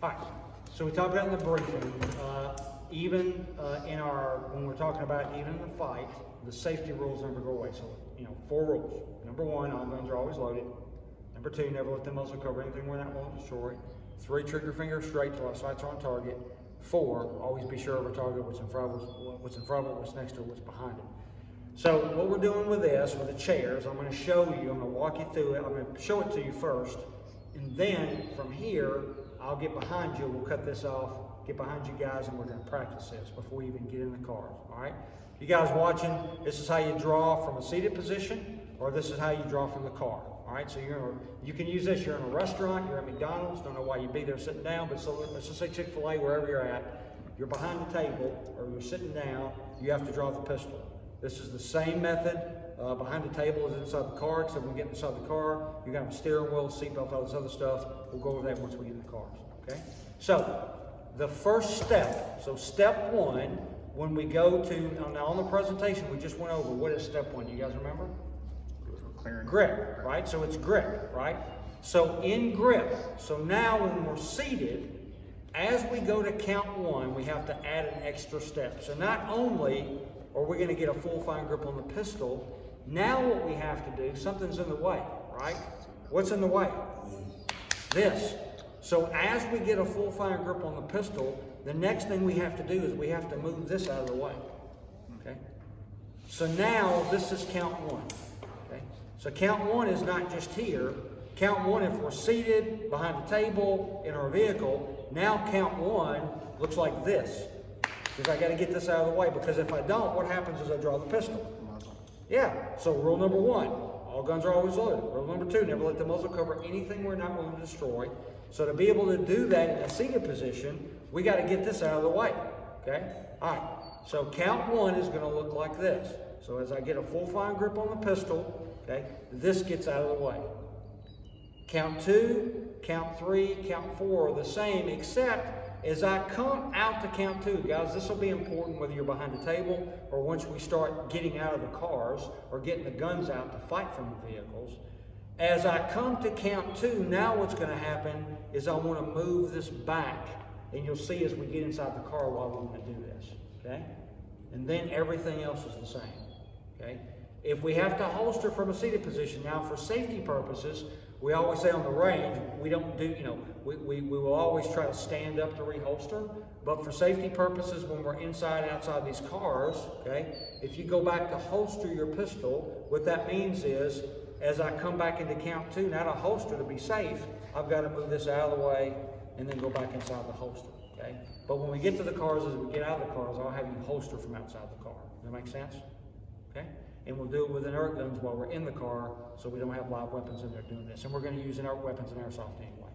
All right, so we talked about in the briefing, when we're talking about even in the fight, the safety rules never go away. So, 4 rules. Number 1, all guns are always loaded. Number 2, never let the muzzle cover anything where that will destroy. 3, trigger finger straight till our sights are on target. 4, always be sure of a target, what's in front of it, what's next to it, what's behind it. So what we're doing with this, with the chairs, I'm going to show you, I'm going to walk you through it. I'm going to show it to you first, and then from here, I'll get behind you, we'll cut this off, get behind you guys, and we're going to practice this before we even get in the cars, all right? You guys watching, this is how you draw from a seated position, or this is how you draw from the car, all right? So you can use this, you're in a restaurant, you're at McDonald's, don't know why you'd be there sitting down, but so let's just say Chick-fil-A, wherever you're at, you're behind the table, or you're sitting down, you have to draw the pistol. This is the same method behind the table as inside the car, except when we get inside the car, you got a steering wheel, seatbelt, all this other stuff. We'll go over that once we get in the cars, okay? So, the first step, so step 1, when we go to, now on the presentation we just went over, what is step 1? Do you guys remember? Grip, right? So it's grip, right? So in grip, so now when we're seated, as we go to count 1, we have to add an extra step. So not only are we going to get a full fine grip on the pistol, now what we have to do, something's in the way, right? What's in the way? This. So as we get a full fine grip on the pistol, the next thing we have to do is we have to move this out of the way, okay? So now this is count 1, okay? So count 1 is not just here. Count 1 if we're seated behind the table in our vehicle. Now count 1 looks like this. Because I got to get this out of the way, because if I don't, what happens is I draw the pistol. Yeah, so rule number 1, all guns are always loaded. Rule number 2, never let the muzzle cover anything we're not willing to destroy. So to be able to do that in a seated position, we got to get this out of the way, okay? All right, so count 1 is going to look like this. So as I get a full fine grip on the pistol, okay, this gets out of the way. Count 2, count 3, count 4 are the same, except as I come out to count 2, guys, this will be important whether you're behind the table or once we start getting out of the cars or getting the guns out to fight from the vehicles. As I come to count 2, now what's going to happen is I want to move this back, and you'll see as we get inside the car why we want to do this, okay? And then everything else is the same, okay? If we have to holster from a seated position, now for safety purposes, we always say on the range, we don't do, we will always try to stand up to reholster, but for safety purposes, when we're inside and outside these cars, okay, if you go back to holster your pistol, what that means is, as I come back into count 2, now to holster to be safe, I've got to move this out of the way and then go back inside the holster, okay? But when we get to the cars, as we get out of the cars, I'll have you holster from outside the car. Does that make sense? Okay? And we'll do it with inert guns while we're in the car so we don't have live weapons in there doing this. And we're going to use inert weapons and airsoft anyway.